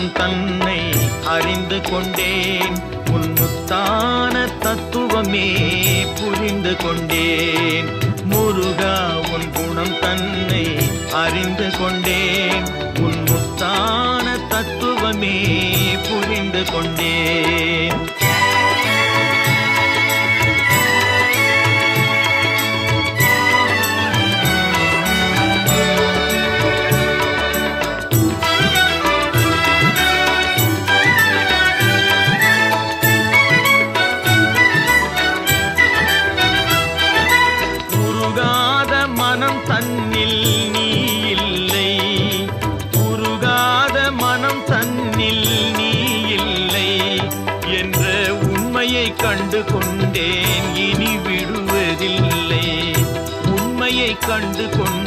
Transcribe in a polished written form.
குணம் தன்னை அறிந்து கொண்டேன். உன் முத்தான தத்துவமே புரிந்து கொண்டேன். முருகா உன் குணம் தன்னை அறிந்து கொண்டேன். உன் முத்தான தத்துவமே புரிந்து கொண்டேன். தன்னில் நீ இல்லை, உருகாத மனம் தன்னில் நீ இல்லை என்ற உண்மையை கண்டு கொண்டேன். இனி விடுவதில்லை, உண்மையை கண்டு கொண்டேன்.